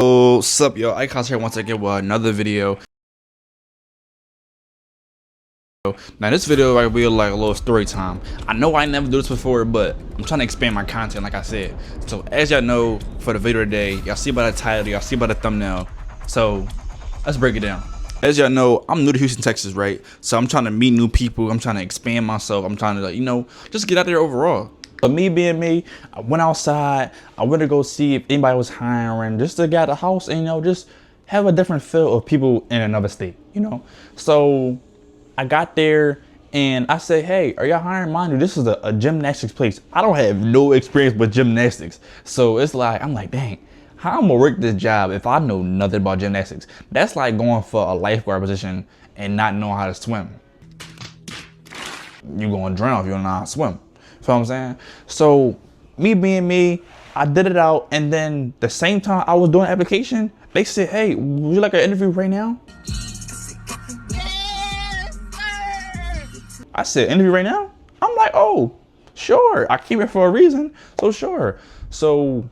What's up, yo? Icons here once again with another video. Now this video right will be like a little story time. I know I never do this before, but I'm trying to expand my content like I said. So as y'all know, for the video today, y'all see by the title, y'all see by the thumbnail. So let's break it down. As y'all know, I'm new to Houston, Texas, right? So I'm trying to meet new people. I'm trying to expand myself. I'm trying to, like, just get out there overall. But me being me, I went outside. I went to go see if anybody was hiring, just to get out the house and, just have a different feel of people in another state, So I got there and I said, hey, are y'all hiring? Mind you, this is a gymnastics place. I don't have no experience with gymnastics. So it's like, I'm like, dang, how I'm gonna work this job if I know nothing about gymnastics? That's like going for a lifeguard position and not knowing how to swim. You're gonna drown if you don't know how to swim. You know what I'm saying? So me being me, I did it out, and then the same time I was doing the application, they said, hey, would you like an interview right now? I said, interview right now? I'm like, oh, sure. I came here for a reason, so sure. So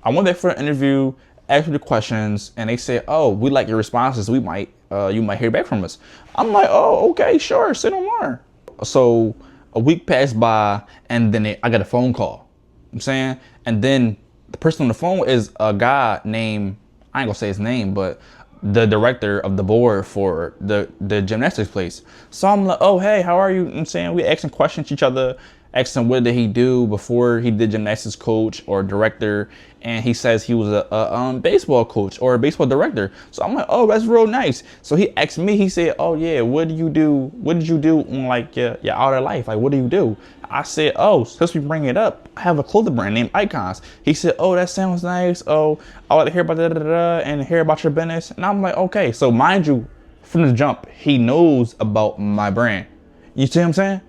I went there for an interview, asked me the questions, and they said, oh, we like your responses. You might hear back from us. I'm like, oh, okay, sure, say no more. So a week passed by, and then I got a phone call. I'm saying, and then the person on the phone is a guy named, I ain't gonna say his name, but the director of the board for the gymnastics place. So I'm like, oh, hey, how are you? I'm saying, we asking questions to each other, asking what did he do before he did gymnastics coach or director, and he says he was a baseball coach or a baseball director. So I'm like, oh, that's real nice. So he asked me, he said, oh yeah, what did you do on like your outer life? Like, what do you do? I said, oh, since we bring it up, I have a clothing brand named Icons. He said, oh, that sounds nice. Oh, I want to hear about and hear about your business. And I'm like, okay. So mind you, from the jump, he knows about my brand. You see what I'm saying?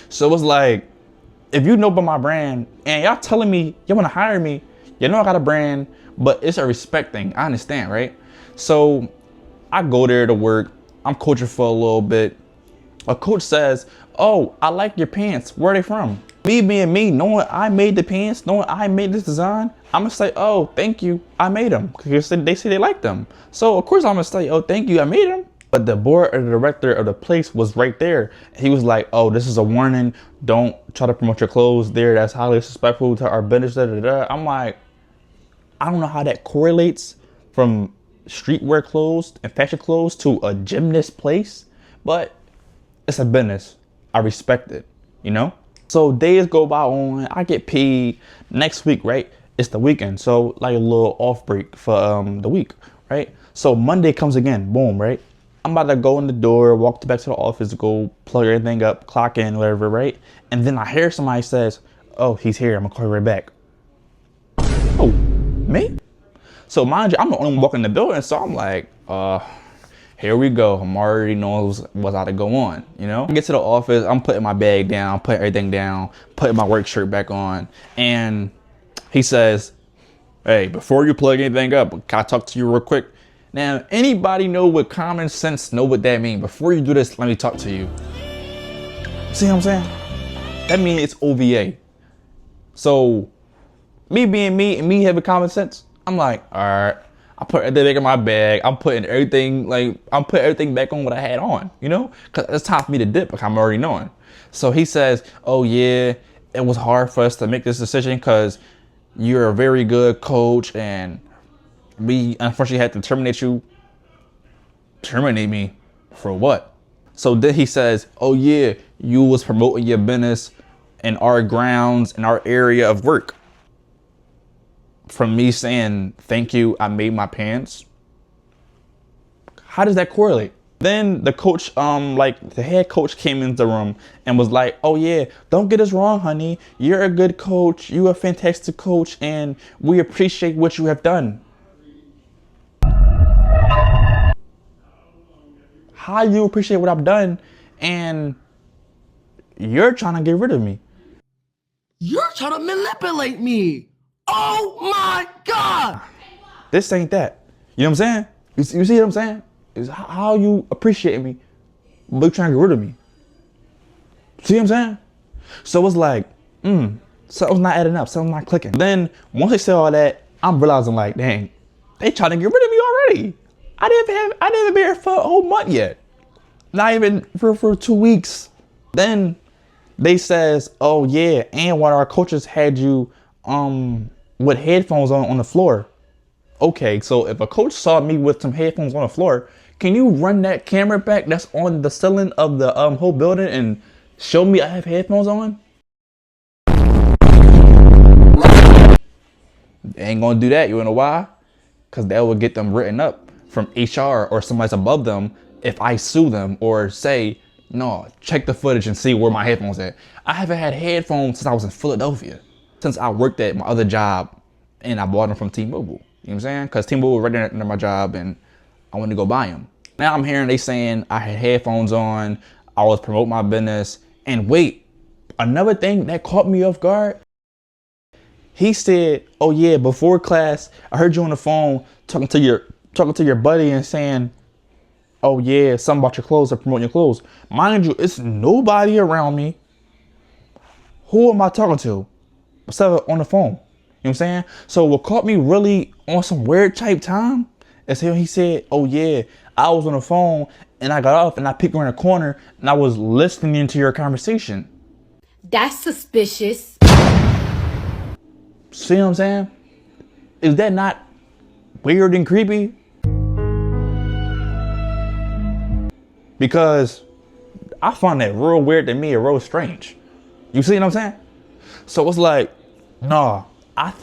So it's like, if you know about my brand and y'all telling me you want to hire me, I got a brand, but it's a respect thing. I understand, right? So I go there to work. I'm coaching for a little bit. A coach says, oh, I like your pants. Where are they from? Me being me, knowing I made the pants, knowing I made this design, I'm gonna say, oh, thank you, I made them. Because they say they like them. So of course I'm gonna say, oh, thank you, I made them. But the board or the director of the place was right there. He was like, oh, this is a warning. Don't try to promote your clothes there. That's highly disrespectful to our business. I'm like, I don't know how that correlates from streetwear clothes and fashion clothes to a gymnast place, but it's a business. I respect it, So days go by on, I get paid next week, right? It's the weekend, so like a little off break for the week, right? So Monday comes again, boom, right? I'm about to go in the door, walk back to the office, go plug everything up, clock in, whatever, right? And then I hear somebody says, oh, he's here, I'm gonna call you right back. Oh, me? So mind you, I'm the only one walking in the building, so I'm like, here we go. I'm already knows what's how to go on, I get to the office, I'm putting my bag down, putting everything down, putting my work shirt back on, and he says, hey, before you plug anything up, can I talk to you real quick? Now, anybody know what common sense know what that means? Before you do this, let me talk to you. See what I'm saying? That means it's OVA. So, me being me and me having common sense, I'm like, all right. I put everything back in my bag. I'm putting everything back on what I had on, Because it's time for me to dip, like I'm already knowing. So he says, oh yeah, it was hard for us to make this decision because you're a very good coach and we unfortunately had to terminate me for what? So then he says, oh yeah, you was promoting your business in our grounds, in our area of work. From me saying, thank you, I made my pants. How does that correlate? Then the coach, the head coach came into the room and was like, oh yeah, don't get us wrong, honey. You're a good coach. You're a fantastic coach and we appreciate what you have done. How you appreciate what I've done and you're trying to get rid of me? You're trying to manipulate me. Oh my God. This ain't that. You know what I'm saying? You see what I'm saying? Is how you appreciate me, but you trying to get rid of me. See what I'm saying? So it's like, something's not adding up, something's not clicking. Then once they say all that, I'm realizing like, dang, They trying to get rid of me already. I didn't been here for a whole month yet. Not even for 2 weeks. Then they says, oh yeah, and one of our coaches had you with headphones on the floor. Okay, so if a coach saw me with some headphones on the floor, can you run that camera back that's on the ceiling of the whole building and show me I have headphones on? They ain't gonna do that. You know why? Because that would get them written up from HR or somebody above them if I sue them or say, no, check the footage and see where my headphones at. I haven't had headphones since I was in Philadelphia. Since I worked at my other job and I bought them from T-Mobile. You know what I'm saying? Because T-Mobile was right there under my job and I wanted to go buy them. Now I'm hearing they saying I had headphones on, I was promoting my business. And wait, another thing that caught me off guard, he said, oh yeah, before class, I heard you on the phone talking to your buddy and saying, oh yeah, something about your clothes or promoting your clothes. Mind you, it's nobody around me. Who am I talking to? Except on the phone. You know what I'm saying? So what caught me really on some weird type time is how he said, oh yeah, I was on the phone and I got off and I picked her in a corner and I was listening into your conversation. That's suspicious. See what I'm saying? Is that not weird and creepy? Because I find that real weird to me and real strange. You see what I'm saying? So it's like, nah, I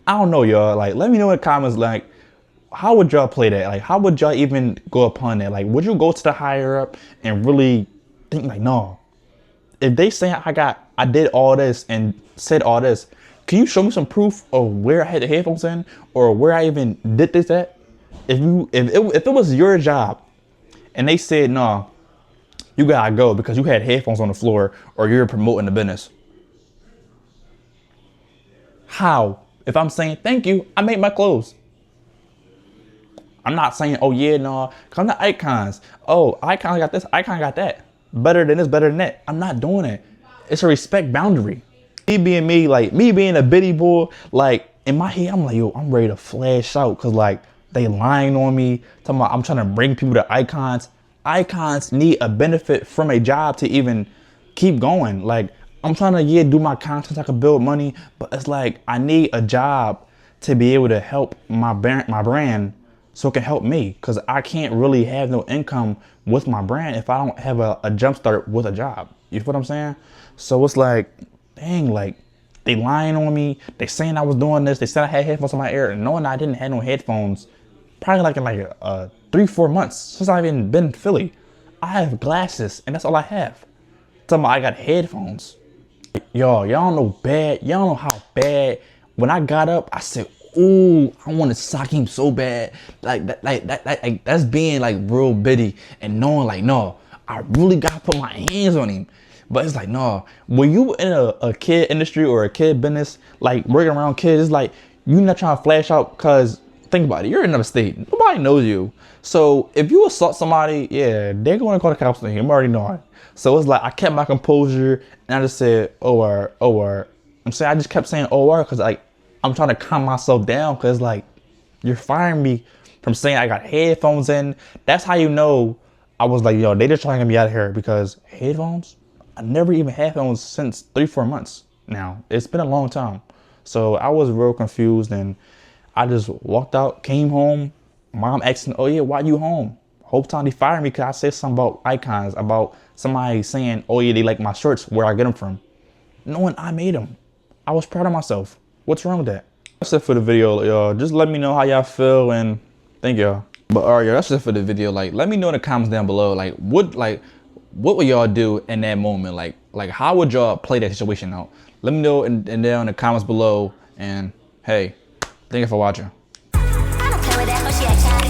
don't know, y'all. Like, let me know in the comments, like, how would y'all play that? Like, how would y'all even go upon that? Like, would you go to the higher up and really think like, no, if they say I did all this and said all this, can you show me some proof of where I had the headphones in or where I even did this at? If it was your job and they said, no, you gotta go because you had headphones on the floor or you're promoting the business. How? If I'm saying, thank you, I made my clothes. I'm not saying, oh yeah, no, cause I'm not icons. Oh, icon got this, icon got that. Better than this, better than that. I'm not doing it. It's a respect boundary. Me being me, like me being a bitty boy, like in my head, I'm like, yo, I'm ready to flash out cause like they lying on me. Talking about I'm trying to bring people to icons. Icons need a benefit from a job to even keep going. Like I'm trying to do my content so I can build money, but it's like I need a job to be able to help my brand so it can help me because I can't really have no income with my brand if I don't have a jump start with a job. You feel what I'm saying? So it's like, dang, like they lying on me. They saying I was doing this. They said I had headphones in my ear, and knowing I didn't have no headphones. Probably like in 3-4 months since I've even been in Philly. I have glasses, and that's all I have. Talking about I got headphones. Y'all don't know bad. Y'all don't know how bad. When I got up, I said, ooh, I want to sock him so bad. Like that's being like real bitty and knowing like, no, I really gotta put my hands on him. But it's like, no, when you in a kid industry or a kid business, like working around kids, it's like you're not trying to flash out because think about it, you're in another state. Nobody knows you. So if you assault somebody, yeah, they're going to call the cops on you. I'm already knowing. So it's like I kept my composure and I just said OR. I'm saying I just kept saying OR because like I'm trying to calm myself down because like you're firing me from saying I got headphones in. That's how you know I was like, yo, they just trying to get me out of here because headphones? I never even had headphones since 3-4 months now. It's been a long time. So I was real confused and I just walked out, came home. Mom asking, oh yeah, why you home? Whole time they fired me because I said something about icons, about somebody saying, oh yeah, they like my shirts, where I get them from. Knowing I made them. I was proud of myself. What's wrong with that? That's it for the video, y'all. Just let me know how y'all feel and thank y'all. But all right, y'all, that's it for the video. Like, let me know in the comments down below, like what would y'all do in that moment? Like how would y'all play that situation out? Let me know in there in the comments below. And hey, thank you for watching. I don't play with that, but she a child.